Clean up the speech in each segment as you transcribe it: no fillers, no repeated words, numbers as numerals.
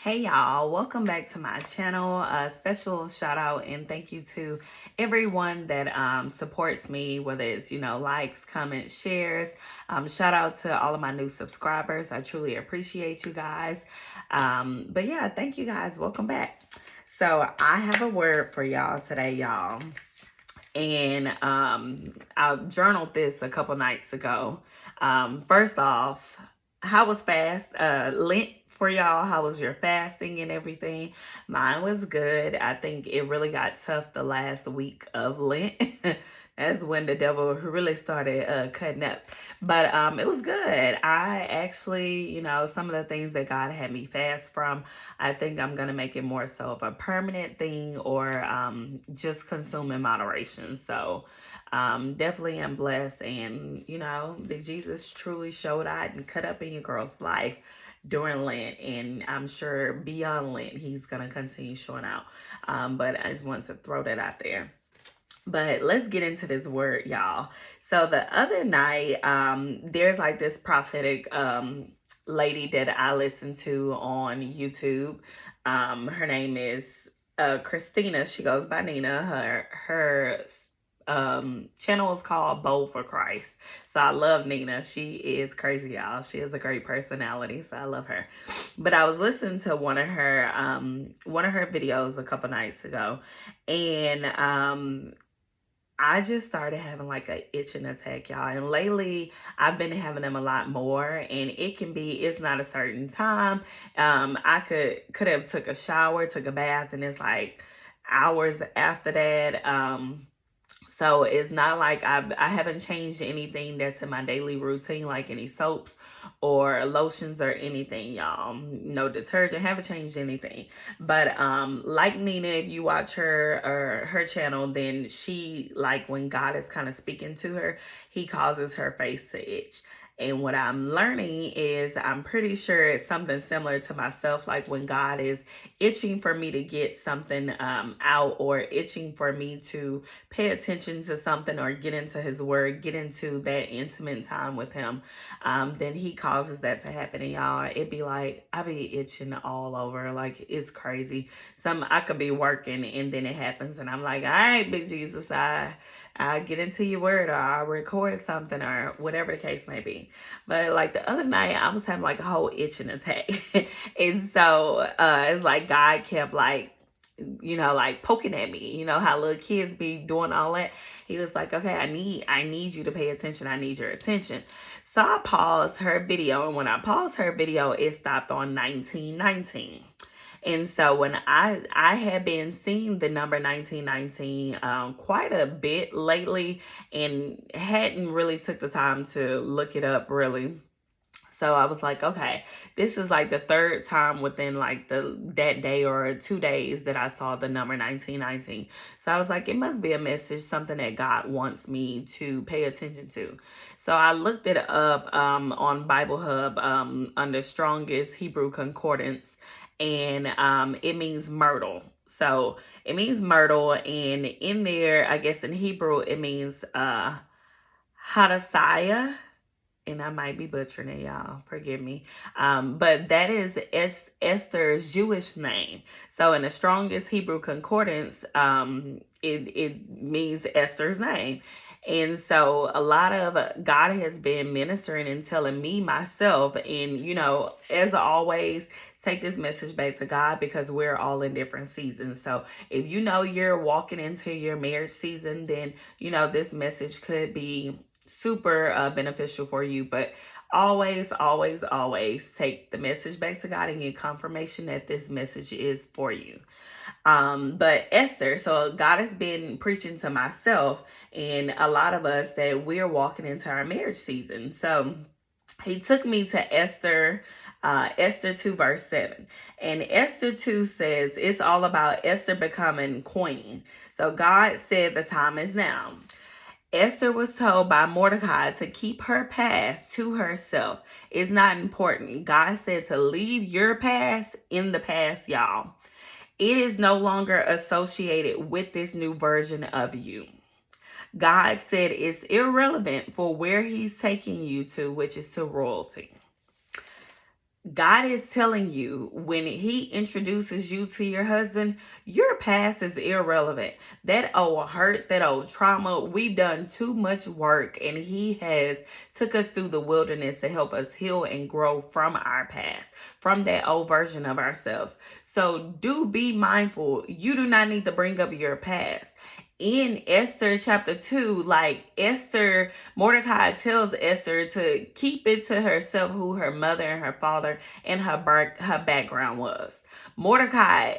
Hey y'all, welcome back to my channel. A special shout out and thank you to everyone that supports me, whether it's, likes, comments, shares. Shout out to all of my new subscribers. I truly appreciate you guys. But yeah, thank you guys. Welcome back. So I have a word for y'all today, y'all. And I journaled this a couple nights ago. First off, how was fast? Lent for y'all. How was your fasting and everything? Mine was good. I think it really got tough the last week of Lent. That's when the devil really started cutting up. But it was good. I actually, some of the things that God had me fast from, I think I'm going to make it more so of a permanent thing or just consume in moderation. So definitely am blessed. And, Big Jesus truly showed out and cut up in your girl's life during Lent, and I'm sure beyond Lent he's gonna continue showing out. But I just want to throw that out there. But let's get into this word, y'all. So the other night, there's like this prophetic lady that I listen to on YouTube. Her name is Christina. She goes by Nina. Her channel is called Bold for Christ. So I love Nina. She is crazy, y'all. She has a great personality, so I love her. But I was listening to one of her videos a couple nights ago, and I just started having like a itching attack, y'all. And lately I've been having them a lot more, and it's not a certain time. I could have took a shower, took a bath, and it's like hours after that. So it's not like I haven't changed anything that's in my daily routine, like any soaps or lotions or anything, y'all. No detergent, haven't changed anything. But like Nina, if you watch her channel, then she, like, when God is kind of speaking to her, he causes her face to itch. And what I'm learning is I'm pretty sure it's something similar to myself, like when God is itching for me to get something out, or itching for me to pay attention to something or get into his word, get into that intimate time with him, then he causes that to happen. And y'all, it be like, I be itching all over. Like, it's crazy. I could be working and then it happens and I'm like, all right, Big Jesus, I get into your word, or I record something, or whatever the case may be. But like the other night, I was having like a whole itching attack. And so it's like God kept like, like poking at me. You know how little kids be doing all that. He was like, okay, I need you to pay attention. I need your attention. So I paused her video, and when I paused her video, it stopped on 1919. And so when I had been seeing the number 1919 quite a bit lately, and hadn't really took the time to look it up really. So I was like, okay, this is like the third time within like that day or 2 days that I saw the number 1919. So I was like, it must be a message, something that God wants me to pay attention to. So I looked it up on Bible Hub under Strongest Hebrew Concordance, and it means myrtle. So it means myrtle, and in there, I guess in Hebrew, it means Hadasiah. And I might be butchering it, y'all. Forgive me. But that is Esther's Jewish name. So in the Strongest Hebrew Concordance, it means Esther's name. And so a lot of God has been ministering and telling me myself, and as always, take this message back to God, because we're all in different seasons. So if you're walking into your marriage season, then this message could be super beneficial for you. But always take the message back to God and get confirmation that this message is for you. But Esther, so God has been preaching to myself and a lot of us that we're walking into our marriage season. So he took me to Esther 2 verse 7. And Esther 2 says it's all about Esther becoming queen. So God said the time is now. Esther was told by Mordecai to keep her past to herself. It's not important. God said to leave your past in the past, y'all. It is no longer associated with this new version of you. God said it's irrelevant for where he's taking you to, which is to royalty. God is telling you when he introduces you to your husband, your past is irrelevant. That old hurt, that old trauma, we've done too much work, and he has took us through the wilderness to help us heal and grow from our past, from that old version of ourselves. So do be mindful. You do not need to bring up your past. In Esther chapter 2, like Esther, Mordecai tells Esther to keep it to herself who her mother and her father and her background was. Mordecai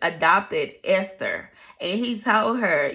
adopted Esther, and he told her,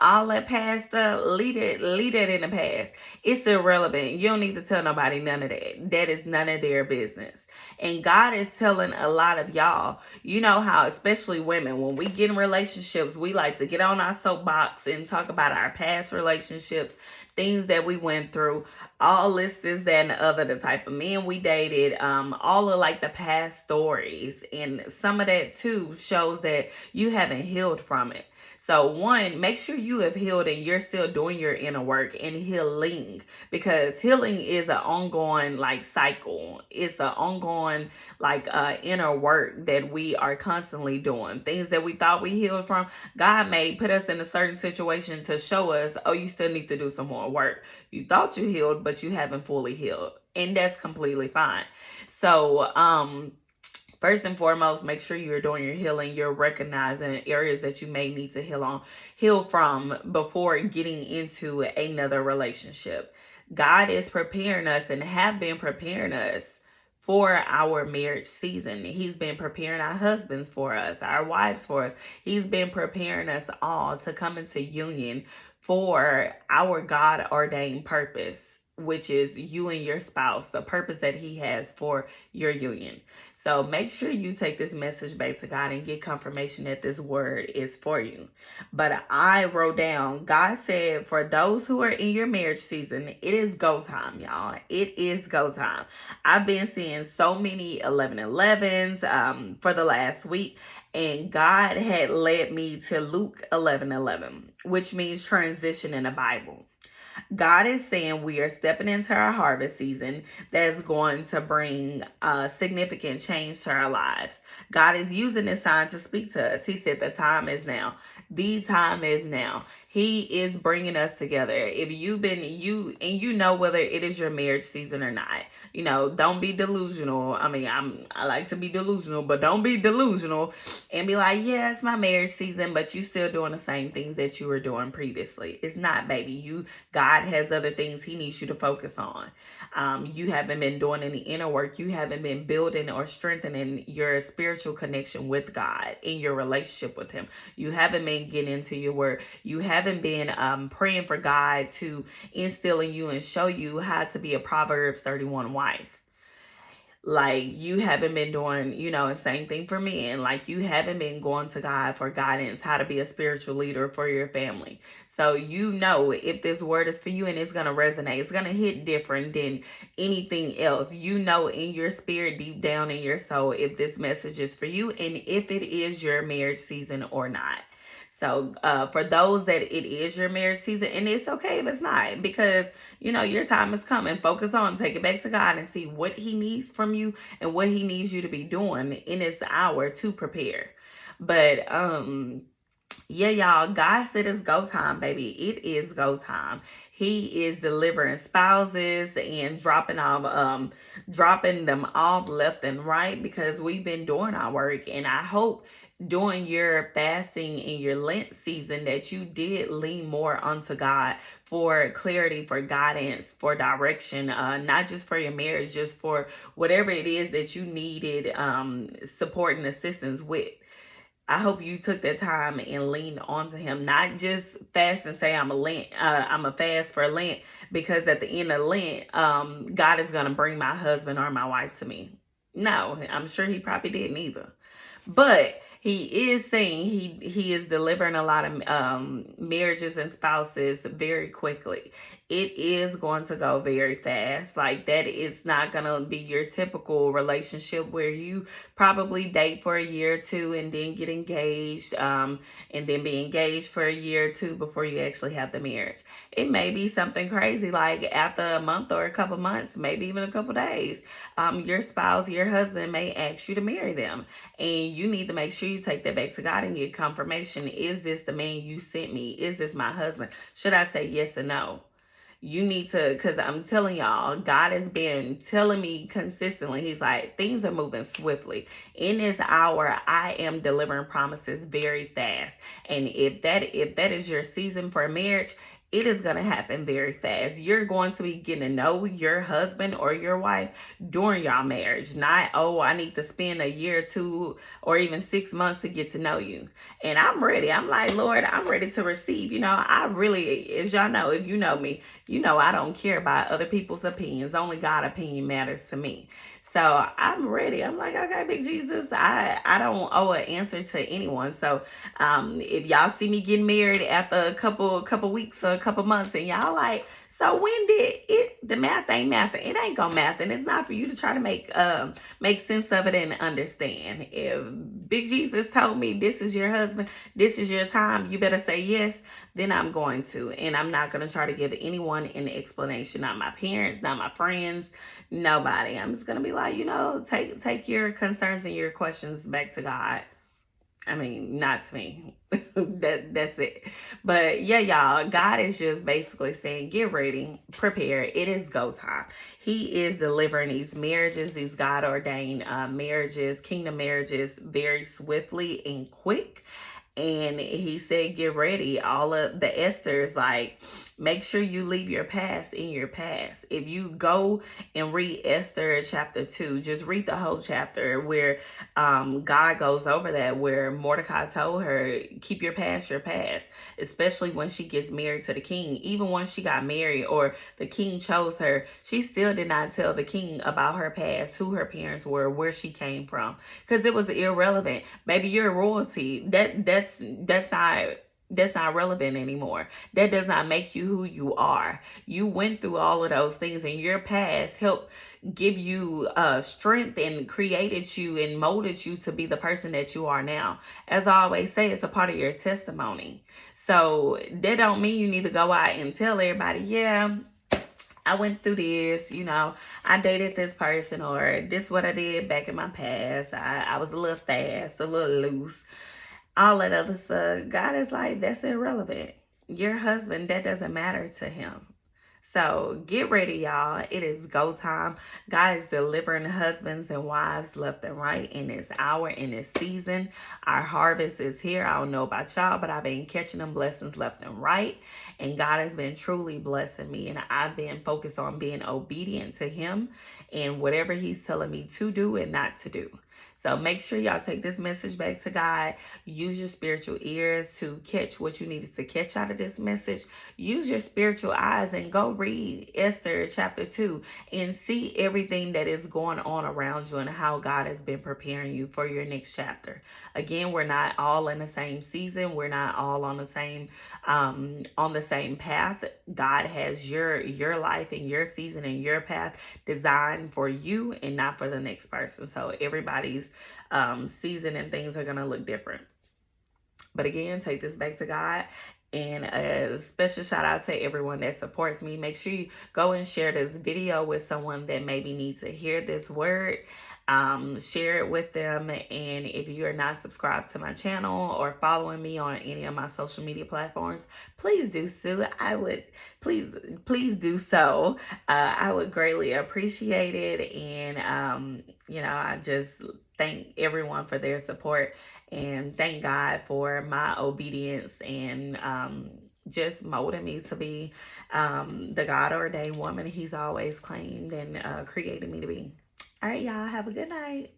all that past stuff, leave it in the past. It's irrelevant. You don't need to tell nobody none of that. That is none of their business. And God is telling a lot of y'all, you know how, especially women, when we get in relationships, we like to get on our soapbox and talk about our past relationships, things that we went through, all this, this, that, and the other, the type of men we dated, all of like the past stories. And some of that too shows that you haven't healed from it. So one, make sure you have healed and you're still doing your inner work and healing, because healing is an ongoing like cycle. It's an ongoing like inner work that we are constantly doing. Things that we thought we healed from, God may put us in a certain situation to show us, oh, you still need to do some more work. You thought you healed, but you haven't fully healed. And that's completely fine. So, first and foremost, make sure you're doing your healing. You're recognizing areas that you may need to heal from before getting into another relationship. God is preparing us and have been preparing us for our marriage season. He's been preparing our husbands for us, our wives for us. He's been preparing us all to come into union for our God ordained purpose, which is you and your spouse, the purpose that he has for your union. So make sure you take this message back to God and get confirmation that this word is for you. But I wrote down, God said, for those who are in your marriage season, it is go time, y'all. It is go time. I've been seeing so many 11:11s for the last week. And God had led me to Luke 11:11, which means transition in the Bible. God is saying we are stepping into our harvest season that's going to bring significant change to our lives. God is using this sign to speak to us. He said the time is now. The time is now. He is bringing us together. If you've been, you know whether it is your marriage season or not. Don't be delusional. I mean, I like to be delusional, but don't be delusional and be like, yeah, it's my marriage season, but you still doing the same things that you were doing previously. It's not, baby. God has other things he needs you to focus on. You haven't been doing any inner work. You haven't been building or strengthening your spiritual connection with God in your relationship with him. You haven't been getting into your word. You haven't been praying for God to instill in you and show you how to be a Proverbs 31 wife. Like, you haven't been doing, and same thing for men. Like, you haven't been going to God for guidance, how to be a spiritual leader for your family. So, if this word is for you and it's going to resonate, it's going to hit different than anything else. In your spirit, deep down in your soul, if this message is for you and if it is your marriage season or not. So for those that it is your marriage season, and it's okay if it's not, because, your time is coming. Focus on, take it back to God and see what he needs from you and what he needs you to be doing in this hour to prepare. But, yeah, y'all, God said it's go time, baby. It is go time. He is delivering spouses and dropping them off left and right, because we've been doing our work. And I hope during your fasting and your Lent season that you did lean more onto God for clarity, for guidance, for direction, not just for your marriage, just for whatever it is that you needed support and assistance with. I hope you took that time and leaned onto him, not just fast and say I'm a fast for Lent, because at the end of Lent, God is going to bring my husband or my wife to me. No, I'm sure he probably didn't either. But he is saying he is delivering a lot of marriages and spouses very quickly. it is going to go very fast. Like, that is not going to be your typical relationship where you probably date for a year or two and then get engaged, and then be engaged for a year or two before you actually have the marriage. It may be something crazy, like after a month or a couple months, maybe even a couple days, your spouse, your husband may ask you to marry them. And you need to make sure you take that back to God and get confirmation. Is this the man you sent me? Is this my husband? Should I say yes or no? You need to, because I'm telling y'all, God has been telling me consistently. He's like, things are moving swiftly. In this hour, I am delivering promises very fast. And if that is your season for marriage, it is going to happen very fast. You're going to be getting to know your husband or your wife during y'all marriage. Not, oh, I need to spend a year or two or even 6 months to get to know you. And I'm ready. I'm like, Lord, I'm ready to receive. I really, as y'all know, if you know me, I don't care about other people's opinions. Only God's opinion matters to me. So I'm ready. I'm like, okay, big Jesus, I don't owe an answer to anyone. So if y'all see me getting married after a couple weeks or a couple months, and y'all like, so when did it? The math ain't math. It ain't gonna math, and it's not for you to try to make sense of it and understand. If Big Jesus told me this is your husband, this is your time, you better say yes. Then I'm going to, and I'm not gonna try to give anyone an explanation. Not my parents, not my friends, nobody. I'm just gonna be like, take your concerns and your questions back to God. I mean, not to me. That's it. But yeah, y'all, God is just basically saying, get ready, prepare. It is go time. He is delivering these marriages, these God ordained marriages, kingdom marriages, very swiftly and quick. And he said, get ready. All of the Esther's, like, make sure you leave your past in your past. If you go and read Esther chapter 2, just read the whole chapter where God goes over that, where Mordecai told her, keep your past, especially when she gets married to the king. Even once she got married or the king chose her, she still did not tell the king about her past, who her parents were, where she came from, because it was irrelevant. Baby, you're royalty. That's not relevant anymore. That does not make you who you are. You went through all of those things, and your past helped give you strength and created you and molded you to be the person that you are now. As I always say, it's a part of your testimony. So that don't mean you need to go out and tell everybody, yeah, I went through this, I dated this person, or this what I did back in my past. I was a little fast, a little loose, all that other stuff. God is like, that's irrelevant. Your husband, that doesn't matter to him. So get ready, y'all. It is go time. God is delivering husbands and wives left and right in this hour, in this season. Our harvest is here. I don't know about y'all, but I've been catching them blessings left and right. And God has been truly blessing me. And I've been focused on being obedient to him and whatever he's telling me to do and not to do. So make sure y'all take this message back to God. Use your spiritual ears to catch what you needed to catch out of this message. Use your spiritual eyes and go read Esther chapter 2 and see everything that is going on around you and how God has been preparing you for your next chapter. Again, we're not all in the same season. We're not all on the same path. God has your life and your season and your path designed for you and not for the next person. So everybody's season and things are going to look different. But again, take this back to God. And a special shout out to everyone that supports me. Make sure you go and share this video with someone that maybe needs to hear this word. Share it with them. And if you are not subscribed to my channel or following me on any of my social media platforms, please do so. Please do so. I would greatly appreciate it. And I just thank everyone for their support and thank God for my obedience and just molding me to be the God ordained woman he's always claimed and created me to be. All right, y'all, have a good night.